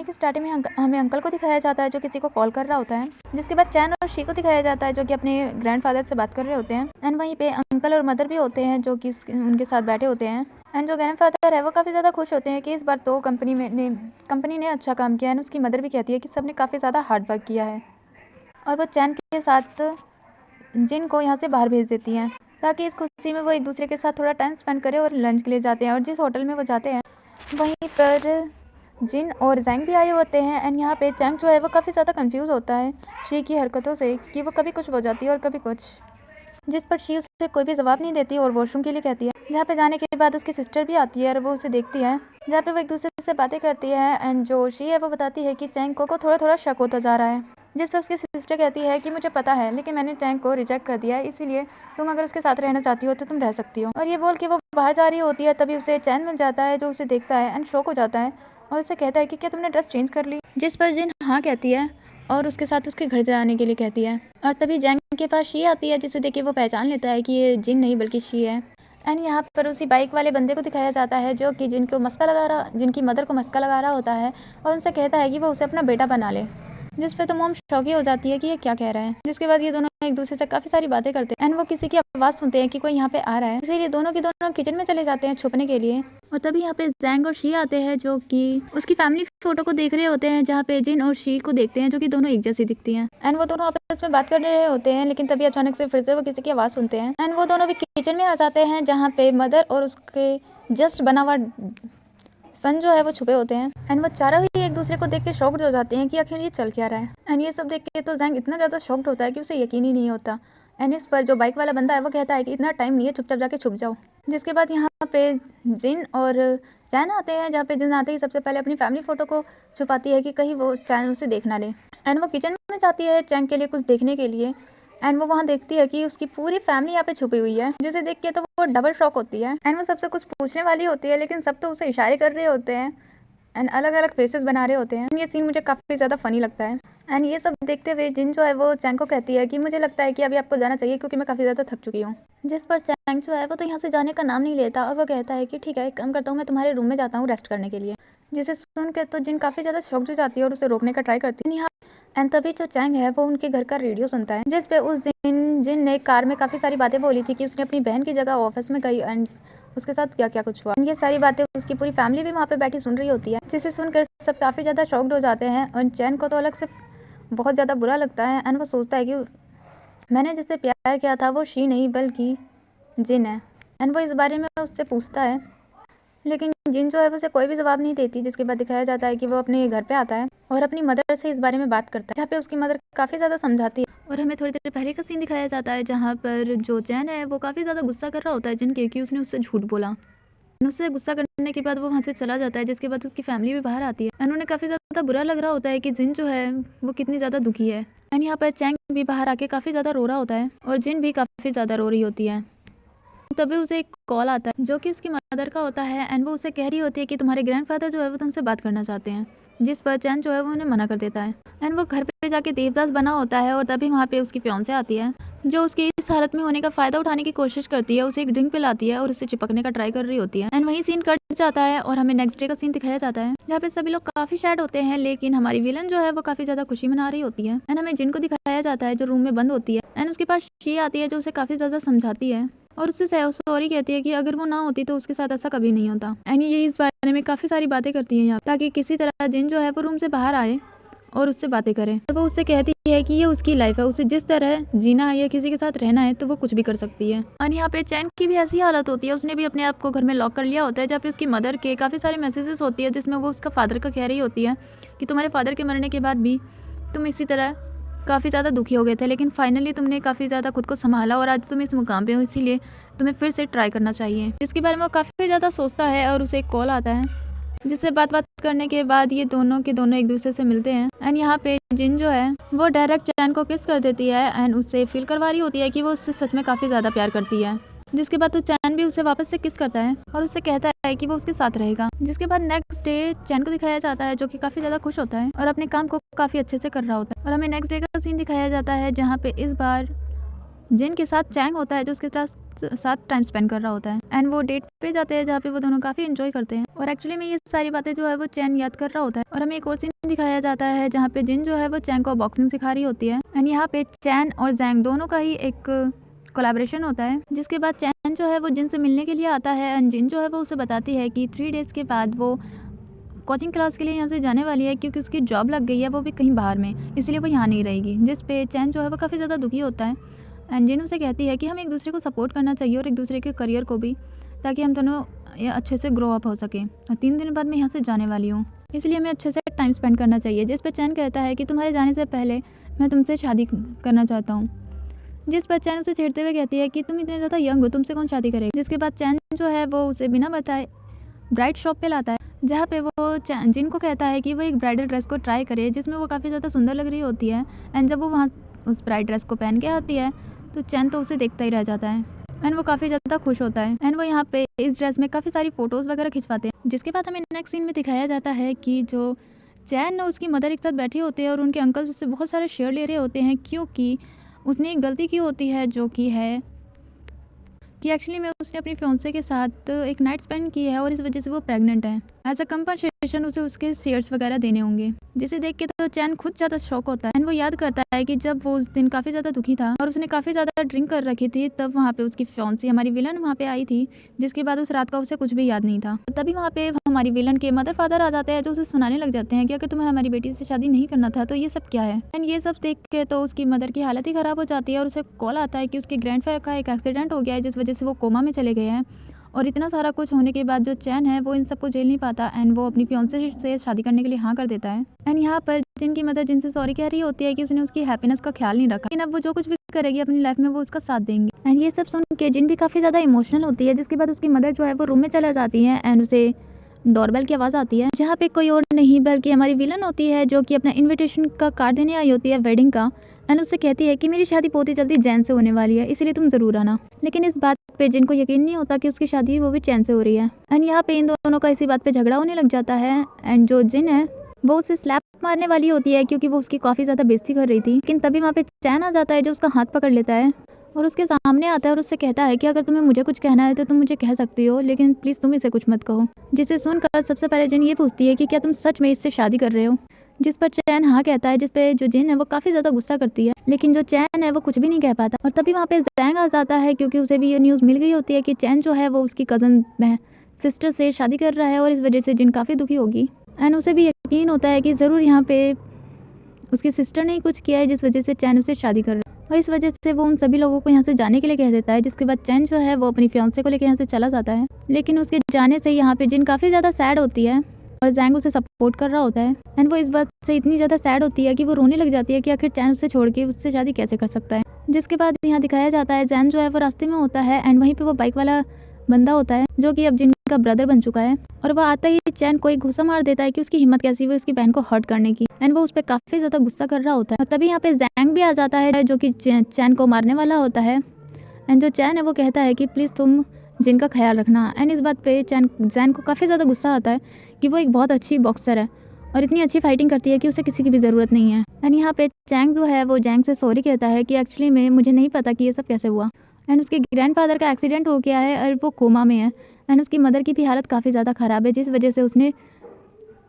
कहानी की स्टार्टिंग में हमें अंकल को दिखाया जाता है जो किसी को कॉल कर रहा होता है, जिसके बाद चैन और शी को दिखाया जाता है जो कि अपने ग्रैंडफादर से बात कर रहे होते हैं। एंड वहीं पे अंकल और मदर भी होते हैं जो कि उनके साथ बैठे होते हैं। एंड जो ग्रैंडफादर है वो काफ़ी ज़्यादा खुश होते हैं कि इस बार तो कंपनी ने अच्छा काम किया है। एंड उसकी मदर भी कहती है कि सबने काफ़ी ज़्यादा हार्ड वर्क किया है, और वो चैन के साथ जिन को यहाँ से बाहर भेज देती हैं ताकि इस खुशी में वो एक दूसरे के साथ थोड़ा टाइम स्पेंड करें और लंच के लिए जाते हैं। और जिस होटल में वो जाते हैं वहीं पर जिन और जैंग भी आए होते हैं। एंड यहाँ पे चैंग जो है वो काफ़ी ज़्यादा कंफ्यूज होता है शी की हरकतों से कि वो कभी कुछ हो जाती है और कभी कुछ, जिस पर शी उसे कोई भी जवाब नहीं देती और वॉशरूम के लिए कहती है। जहाँ पे जाने के बाद उसकी सिस्टर भी आती है और वो उसे देखती है, जहाँ पे वो एक दूसरे से बातें करती है। एंड जो शी है वो बताती है कि चैंग को थोड़ा थोड़ा शक होता जा रहा है, जिस पर उसकी सिस्टर कहती है कि मुझे पता है लेकिन मैंने चैंग को रिजेक्ट कर दिया है, इसीलिए तुम अगर उसके साथ रहना चाहती हो तो तुम रह सकती हो। और ये बोल के वो बाहर जा रही होती है, तभी उसे चैन मिल जाता है जो उसे देखता है एंड शॉक हो जाता है और उसे कहता है कि क्या तुमने ड्रेस चेंज कर ली, जिस पर जिन हाँ कहती है और उसके साथ उसके घर जाने के लिए कहती है। और तभी जैंग के पास शी आती है, जिसे देख के वो पहचान लेता है कि ये जिन नहीं बल्कि शी है। एंड यहाँ पर उसी बाइक वाले बंदे को दिखाया जाता है जो कि जिनकी मदर को मस्का लगा रहा होता है और उनसे कहता है कि वो उसे अपना बेटा बना ले, जिस पे तो मॉम शॉकी हो जाती है कि ये क्या कह रहा है। जिसके बाद ये दोनों एक दूसरे से काफ़ी सारी बातें करते हैं एंड वो किसी की आवाज़ सुनते हैं कि कोई यहाँ पे आ रहा है, इसीलिए दोनों किचन में चले जाते हैं छुपने के लिए। और तभी यहाँ पे जैंग और शी आते हैं जो कि उसकी फैमिली फोटो को देख रहे होते हैं, जहाँ पे जिन और शी को देखते हैं जो कि दोनों एक जैसी दिखती हैं। एंड वो दोनों आपस में बात कर रहे होते हैं, लेकिन तभी अचानक से फिर से वो किसी की आवाज़ सुनते हैं एंड वो दोनों भी किचन में आ जाते हैं, जहाँ पे मदर और उसके जस्ट बना हुआ सन जो है वो छुपे होते हैं। एंड वो चारों ही एक दूसरे को देख के शॉक्ड हो जाते हैं कि आखिर ये चल क्या रहा है। एंड ये सब देख के तो जैंग इतना ज़्यादा शॉक्ड होता है कि उसे यकीन ही नहीं होता। एंड इस पर जो बाइक वाला बंदा है वो कहता है कि इतना टाइम नहीं है, चुपचाप जाके छुप जाओ। जिसके बाद यहाँ पे जिन और चैन आते हैं, जहाँ पे जिन आते ही सबसे पहले अपनी फैमिली फ़ोटो को छुपाती है कि कहीं वो चैन उसे देख ना ले। एंड वो किचन में जाती है चैंग के लिए कुछ देखने के लिए, एंड वो वहाँ देखती है कि उसकी पूरी फैमिली यहाँ पे छुपी हुई है, जिसे देख के तो वो डबल शॉक होती है। एंड वो सबसे कुछ पूछने वाली होती है, लेकिन सब तो उसे इशारे कर रहे होते हैं एंड अलग अलग फेसेस बना रहे होते हैं। ये सीन मुझे काफ़ी ज़्यादा फनी लगता है। एंड ये सब देखते हुए जिन जो है वो चैंग को कहती है कि मुझे लगता है कि अभी आपको जाना चाहिए क्योंकि मैं काफ़ी ज़्यादा थक चुकी हूँ। जिस पर चैंग जो है वो तो यहाँ से जाने का नाम नहीं लेता और वो कहता है कि ठीक है, एक काम करता हूँ, मैं तुम्हारे रूम में जाता हूँ रेस्ट करने के लिए। जिसे सुन के तो जिन काफ़ी ज़्यादा शॉक हो जाती है और उसे रोकने का ट्राई करती है। यहाँ एंड तभी जो चैंग है वो उनके घर का रेडियो सुनता है, जिस पे उस दिन जिन ने कार में काफ़ी सारी बातें बोली थी कि उसने अपनी बहन की जगह ऑफिस में गई एंड उसके साथ क्या क्या कुछ हुआ। ये सारी बातें उसकी पूरी फैमिली भी वहाँ पे बैठी सुन रही होती है, जिसे सुनकर सब काफ़ी ज़्यादा शॉक्ड हो जाते हैं। और चैन को तो अलग से बहुत ज़्यादा बुरा लगता है एंड वो सोचता है कि मैंने जिससे प्यार किया था वो शी नहीं बल्कि जिन है। एंड वो इस बारे में उससे पूछता है, लेकिन जिन जो है उसे कोई भी जवाब नहीं देती। जिसके बाद दिखाया जाता है कि वो अपने घर पे आता है और अपनी मदर से इस बारे में बात करता है, जहाँ पे उसकी मदर काफ़ी ज़्यादा समझाती है। और हमें थोड़ी देर पहले का सीन दिखाया जाता है जहाँ पर जो चैन है वो काफ़ी ज़्यादा गुस्सा कर रहा होता है जिन क्योंकि उसने उससे झूठ बोला। उससे गुस्सा करने के बाद वो वहाँ से चला जाता है, जिसके बाद उसकी फैमिली भी बाहर आती है एंड उन्हें काफ़ी ज़्यादा बुरा लग रहा होता है कि जिन जो है वो कितनी ज़्यादा दुखी है। एंड यहाँ पर चैंग भी बाहर आके काफ़ी ज़्यादा रो रहा होता है और जिन भी काफ़ी ज़्यादा रो रही होती है। तभी उसे एक कॉल आता है जो कि उसकी मदर का होता है एंड वो उसे कह रही होती है कि तुम्हारे ग्रैंडफादर जो है वो तुमसे बात करना चाहते हैं, जिस पर चैन जो है वो उन्हें मना कर देता है। एंड वो घर पे जाके देवदास बना होता है और तभी वहाँ पे उसकी फियांसे आती है जो उसकी इस हालत में होने का फ़ायदा उठाने की कोशिश करती है, उसे एक ड्रिंक पिलाती है और उससे चिपकने का ट्राई कर रही होती है। एंड वही सीन कट जाता है और हमें नेक्स्ट डे का सीन दिखाया जाता है, जहाँ पे सभी लोग काफ़ी सैड होते हैं, लेकिन हमारी विलन जो है वो काफ़ी ज़्यादा खुशी मना रही होती है। एंड हमें जिन को दिखाया जाता है जो रूम में बंद होती है एंड उसके पास शी आती है जो उसे काफ़ी ज़्यादा समझाती है और उससे सॉरी कहती है कि अगर वो ना होती तो उसके साथ ऐसा कभी नहीं होता। एंड ये इस बारे में काफ़ी सारी बातें करती है यहाँ, ताकि किसी तरह जिन जो है वो रूम से बाहर आए और उससे बातें करें। और वो उससे कहती है कि ये उसकी लाइफ है, उसे जिस तरह जीना है या किसी के साथ रहना है तो वो कुछ भी कर सकती है। और यहाँ पे चैन की भी ऐसी हालत होती है, उसने भी अपने आप को घर में लॉक कर लिया होता है, जहाँ पे उसकी मदर के काफ़ी सारे मैसेजेस होती है जिसमें वो उसका फादर का कह रही होती है कि तुम्हारे फादर के मरने के बाद भी तुम इसी तरह काफ़ी ज़्यादा दुखी हो गए थे, लेकिन फाइनली तुमने काफ़ी ज़्यादा खुद को संभाला और आज तुम इस मुकाम पे हो, इसीलिए तुम्हें फिर से ट्राई करना चाहिए। जिसके बारे में वो काफ़ी ज़्यादा सोचता है और उसे एक कॉल आता है, जिससे बात करने के बाद ये दोनों के दोनों एक दूसरे से मिलते हैं। एंड यहाँ पे जिन जो है वो डायरेक्ट चैन को किस कर देती है एंड उससे फील करवा रही होती है कि वो उससे सच में काफ़ी ज़्यादा प्यार करती है। जिसके बाद तो चैन भी उसे वापस से किस करता है और उससे कहता है कि वो उसके साथ रहेगा। जिसके बाद नेक्स्ट डे चैन को दिखाया जाता है जो कि काफ़ी ज़्यादा खुश होता है और अपने काम को काफ़ी अच्छे से कर रहा होता है। और हमें नेक्स्ट डे का सीन दिखाया जाता है जहाँ पे इस बार जिन के साथ चैंग होता है जो उसके साथ टाइम स्पेंड कर रहा होता है एंड वो डेट पे जाते हैं जहाँ पे वो दोनों काफ़ी एंजॉय करते हैं। और एक्चुअली में ये सारी बातें जो है वो चैन याद कर रहा होता है। और हमें एक और सीन दिखाया जाता है जहाँ पे जिन जो है वो चैन को बॉक्सिंग सिखा रही होती है एंड यहाँ पे चैन और जैंग दोनों का ही एक कोलैबोरेशन होता है। जिसके बाद चैन जो है वो जिन से मिलने के लिए आता है एंड जिन जो है वो उसे बताती है कि 3 डेज़ के बाद वो कोचिंग क्लास के लिए यहाँ से जाने वाली है क्योंकि उसकी जॉब लग गई है, वो भी कहीं बाहर में, इसलिए वो यहाँ नहीं रहेगी। जिस पे चैन जो है वो काफ़ी ज़्यादा दुखी होता है एंड जिन उसे कहती है कि हम एक दूसरे को सपोर्ट करना चाहिए और एक दूसरे के करियर को भी, ताकि हम दोनों अच्छे से ग्रो अप हो सके। और 3 दिन बाद मैं यहाँ से जाने वाली हूँ, इसलिए हमें अच्छे से टाइम स्पेंड करना चाहिए। जिस पर चैन कहता है कि तुम्हारे जाने से पहले मैं तुमसे शादी करना चाहता हूँ। जिस पर चैन उसे छेड़ते हुए कहती है कि तुम इतने ज़्यादा यंग हो, तुमसे कौन शादी करेगा। जिसके बाद चैन जो है वो उसे बिना बताए ब्राइड शॉप पे लाता है जहाँ पे वो जिन को कहता है कि वो एक ब्राइडल ड्रेस को ट्राई करे जिसमें वो काफ़ी ज़्यादा सुंदर लग रही होती है। एंड जब वो वहाँ उस ब्राइड ड्रेस को पहन के आती है तो चैन तो उसे देखता ही रह जाता है एंड वो काफ़ी ज़्यादा खुश होता है एंड वो यहाँ पे इस ड्रेस में काफ़ी सारी फ़ोटोज़ वगैरह खिंचवाते हैं। जिसके बाद हमें नेक्स्ट सीन में दिखाया जाता है कि जो चैन और उसकी मदर एक साथ बैठे होते हैं और उनके अंकल उससे बहुत सारे शेयर ले रहे होते हैं क्योंकि उसने एक गलती की होती है जो कि है कि एक्चुअली में उसने अपनी फियांसे के साथ एक नाइट स्पेंड की है और इस वजह से वो प्रेग्नेंट है। एज अ कंपनसेशन उसे उसके शेयर्स वगैरह देने होंगे। जिसे देख के तो चैन खुद ज़्यादा शॉक होता है एंड वो याद करता है कि जब वो उस दिन काफ़ी ज़्यादा दुखी था और उसने काफ़ी ज़्यादा ड्रिंक कर रखी थी, तब वहाँ पे उसकी फियांसी हमारी विलन वहाँ पे आई थी। जिसके बाद उस रात का उसे कुछ भी याद नहीं था। तभी वहाँ पे हमारी विलन के मदर फादर आ जाते हैं जो उसे सुनाने लग जाते हैं कि अगर तुम्हें हमारी बेटी से शादी नहीं करना था तो ये सब क्या है। एंड ये सब देख के तो उसकी मदर की हालत ही ख़राब हो जाती है और उसे कॉल आता है कि उसके ग्रैंडफादर का एक एक्सीडेंट हो गया है जिस वजह से वो कोमा में चले गए हैं। और इतना सारा कुछ होने के बाद जो चैन है वो इन सबको झेल नहीं पाता एंड वो अपनी फियांसे से शादी करने के लिए हाँ कर देता है। एंड यहाँ पर जिनकी मदर जिनसे सॉरी कह रही होती है कि उसने उसकी हैप्पीनेस का ख्याल नहीं रखा, लेकिन अब वो जो कुछ भी करेगी अपनी लाइफ में वो उसका साथ देंगे। एंड ये सब सुन के जिन भी काफ़ी ज़्यादा इमोशनल होती है। जिसके बाद उसकी मदर जो है वो रूम में चला जाती है एंड उसे डोरबेल की आवाज़ आती है जहाँ पे कोई और नहीं बल्कि हमारी विलन होती है जो कि अपना इनविटेशन का कार्ड देने आई होती है वेडिंग का। एंड उससे कहती है कि मेरी शादी बहुत ही जल्दी जैन से होने वाली है, इसलिए तुम ज़रूर आना। लेकिन इस बात पे जिनको यकीन नहीं होता कि उसकी शादी वो भी चैन से हो रही है। एंड यहाँ पे इन दोनों का इसी बात पे झगड़ा होने लग जाता है एंड जो जिन है वो उसे स्लैप मारने वाली होती है क्योंकि वो उसकी काफ़ी ज़्यादा बेइज्जती कर रही थी। लेकिन तभी वहाँ पे चैन आ जाता है जो उसका हाथ पकड़ लेता है और उसके सामने आता है और उससे कहता है कि अगर तुम्हें मुझे कुछ कहना है तो तुम मुझे कह सकती हो, लेकिन प्लीज़ तुम इसे कुछ मत कहो। जिसे सुनकर सबसे पहले जिन ये पूछती है कि क्या तुम सच में इससे शादी कर रहे हो। जिस पर चैन हाँ कहता है, जिस पे जो जिन है वो काफ़ी ज़्यादा गुस्सा करती है, लेकिन जो चैन है वो कुछ भी नहीं कह पाता। और तभी वहाँ पे जैंग आ जाता है क्योंकि उसे भी ये न्यूज़ मिल गई होती है कि चैन जो है वो उसकी कज़न सिस्टर से शादी कर रहा है और इस वजह से जिन काफ़ी दुखी होगी। एंड उसे भी यकीन होता है कि ज़रूर यहाँ पे उसकी सिस्टर ने ही कुछ किया है जिस वजह से चैन उससे शादी कर रहा है और इस वजह से वो उन सभी लोगों को यहाँ से जाने के लिए कह देता है। जिसके बाद चैन जो है वो अपनी फियांसे को लेकर यहाँ से चला जाता है, लेकिन उसके जाने से यहाँ पे जिन काफ़ी ज़्यादा सैड होती है और जैंग उसे सपोर्ट कर रहा होता है। एंड वो इस बात से इतनी ज़्यादा सैड होती है कि वो रोने लग जाती है कि आखिर चैन उसे छोड़ के उससे शादी कैसे कर सकता है। जिसके बाद यहाँ दिखाया जाता है जैन जो है वो रास्ते में होता है एंड वहीं पर वो बाइक वाला बंदा होता है जो कि अब जिन का ब्रदर बन चुका है और वह आता ही चैन को एक घुसा मार देता है कि उसकी हिम्मत कैसी हुई उसकी बहन को हर्ट करने की। एंड वो उस पर काफ़ी ज़्यादा गुस्सा कर रहा होता है। और तभी यहाँ पे जैंग भी आ जाता है जो कि चैन को मारने वाला होता है। एंड जो चैन है वो कहता है कि प्लीज़ तुम जिन का ख्याल रखना। एंड इस बात पे जैन को काफ़ी ज़्यादा गुस्सा आता है कि वो एक बहुत अच्छी बॉक्सर है और इतनी अच्छी फाइटिंग करती है कि उसे किसी की भी ज़रूरत नहीं है। एंड यहाँ पे चैंग जो है वो जैंग से सॉरी कहता है कि एक्चुअली में मुझे नहीं पता कि ये सब कैसे हुआ। एंड उसके ग्रैंडफादर का एक्सीडेंट हो गया है और वो कोमा में है एंड उसकी मदर की भी हालत काफ़ी ज़्यादा ख़राब है जिस वजह से उसने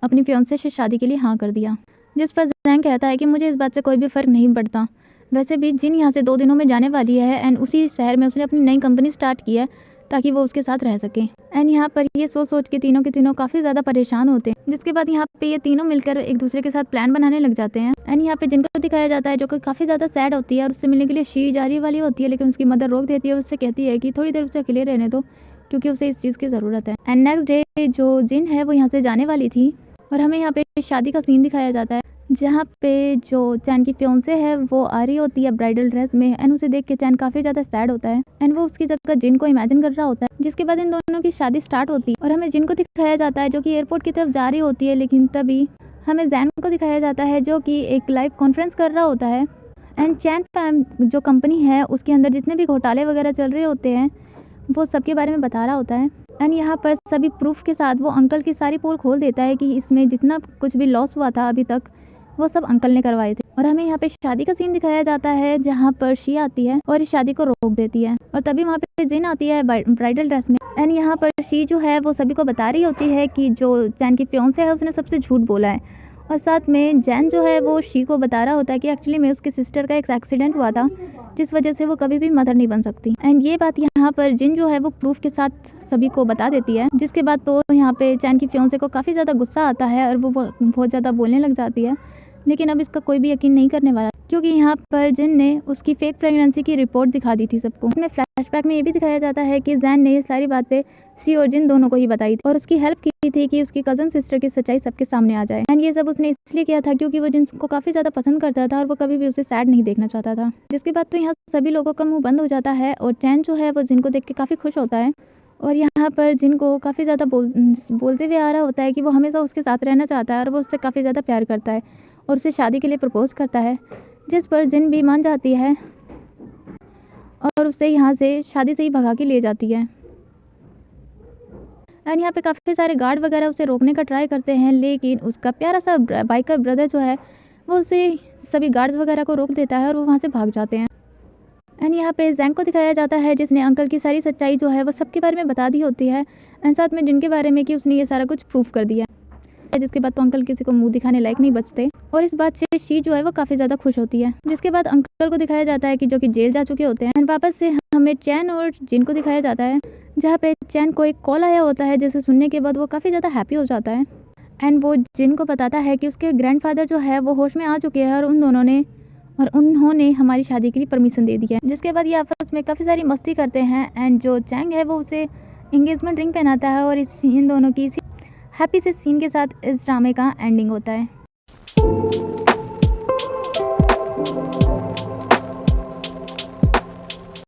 अपनी फियांसे से शादी के लिए हाँ कर दिया। जिस पर जैंग कहता है कि मुझे इस बात से कोई भी फ़र्क नहीं पड़ता, वैसे भी जिन यहाँ से 2 दिनों में जाने वाली है एंड उसी शहर में उसने अपनी नई कंपनी स्टार्ट की है ताकि वो उसके साथ रह सके। एंड यहाँ पर ये सोच के तीनों काफ़ी ज़्यादा परेशान होते हैं। जिसके बाद यहाँ पे ये तीनों मिलकर एक दूसरे के साथ प्लान बनाने लग जाते हैं। एंड यहाँ पे जिनको दिखाया जाता है जो कि काफ़ी ज़्यादा सैड होती है और उससे मिलने के लिए शी जा रही वाली होती है, लेकिन उसकी मदर रोक देती है। उससे कहती है कि थोड़ी देर उसे अकेले रहने दो क्योंकि उसे इस चीज़ की ज़रूरत है। एंड नेक्स्ट डे जो जिन है वो यहाँ से जाने वाली थी और हमें यहाँ पे शादी का सीन दिखाया जाता है जहाँ पे जो चैन की फियांसे है वो आ रही होती है ब्राइडल ड्रेस में एंड उसे देख के चैन काफ़ी ज़्यादा सैड होता है एंड वो उसकी जगह जिन को इमेजिन कर रहा होता है। जिसके बाद इन दोनों की शादी स्टार्ट होती है और हमें जिन को दिखाया जाता है जो कि एयरपोर्ट की तरफ जा रही होती है, लेकिन तभी हमें जैन को दिखाया जाता है जो कि एक लाइव कॉन्फ्रेंस कर रहा होता है। एंड चैन जो कंपनी है उसके अंदर जितने भी घोटाले वगैरह चल रहे होते हैं वो सबके बारे में बता रहा होता है। एंड यहाँ पर सभी प्रूफ के साथ वो अंकल की सारी पोल खोल देता है कि इसमें जितना कुछ भी लॉस हुआ था अभी तक वो सब अंकल ने करवाए थे। और हमें यहाँ पे शादी का सीन दिखाया जाता है जहाँ पर शी आती है और इस शादी को रोक देती है और तभी वहाँ पे जिन आती है ब्राइडल ड्रेस में। एंड यहाँ पर शी जो है वो सभी को बता रही होती है कि जो जैन की फियांसे है उसने सबसे झूठ बोला है, और साथ में जैन जो है वो शी को बता रहा होता है कि एक्चुअली में उसकी सिस्टर का एक एक्सीडेंट हुआ था जिस वजह से वो कभी भी मदर नहीं बन सकती। एंड ये बात यहाँ पर जिन जो है वो प्रूफ के साथ सभी को बता देती है, जिसके बाद तो यहाँ पे जैन की फियांसे को काफ़ी ज़्यादा गुस्सा आता है और वो बहुत ज़्यादा बोलने लग जाती है। लेकिन अब इसका कोई भी यकीन नहीं करने वाला, क्योंकि यहाँ पर जिन ने उसकी फेक प्रेगनेंसी की रिपोर्ट दिखा दी थी सबको। इसमें फ्लैशबैक में ये भी दिखाया जाता है कि जैन ने ये सारी बातें शी और जिन दोनों को ही बताई थी और उसकी हेल्प की थी कि उसकी कज़न सिस्टर की सच्चाई सबके सामने आ जाए। एंड ये सब उसने इसलिए किया था क्योंकि वो जिन को काफ़ी ज़्यादा पसंद करता था और वो कभी भी उसे सैड नहीं देखना चाहता था। जिसके बाद तो यहाँ सभी लोगों का मुँह बंद हो जाता है और जैन जो है वो जिन को देख के काफ़ी खुश होता है और यहाँ पर जिन को काफ़ी ज़्यादा बोलते हुए आ रहा होता है कि वो हमेशा उसके साथ रहना चाहता है और वो उससे काफ़ी ज़्यादा प्यार करता है और उसे शादी के लिए प्रपोज करता है, जिस पर जिन भी मान जाती है और उसे यहाँ से शादी से ही भगा के ले जाती है। एंड यहाँ पे काफ़ी सारे गार्ड वगैरह उसे रोकने का ट्राई करते हैं, लेकिन उसका प्यारा सा बाइकर ब्रदर जो है वो उसे सभी गार्ड्स वगैरह को रोक देता है और वो वहाँ से भाग जाते हैं। एंड यहाँ पे जैंग को दिखाया जाता है जिसने अंकल की सारी सच्चाई जो है वो सबके बारे में बता दी होती है एंड साथ में जिनके बारे में कि उसने ये सारा कुछ प्रूफ कर दिया, जिसके बाद तो अंकल किसी को मुंह दिखाने लायक नहीं बचते और इस बात से शी जो है वो काफ़ी ज़्यादा खुश होती है। जिसके बाद अंकल को दिखाया जाता है कि जो कि जेल जा चुके होते हैं एंड वापस से हमें चैन और जिन को दिखाया जाता है जहाँ पे चैन को एक कॉल आया होता है जिसे सुनने के बाद वो काफ़ी ज़्यादा हैप्पी हो जाता है एंड वो जिन को बताता है कि उसके ग्रैंडफादर जो है वो होश में आ चुके हैं और उन्होंने हमारी शादी के लिए परमिशन दे दी है। जिसके बाद ये आपस में काफ़ी सारी मस्ती करते हैं एंड जो चैंग है वो उसे एंगेजमेंट रिंग पहनाता है और इन दोनों की हैप्पी से सीन के साथ इस ड्रामे का एंडिंग होता है।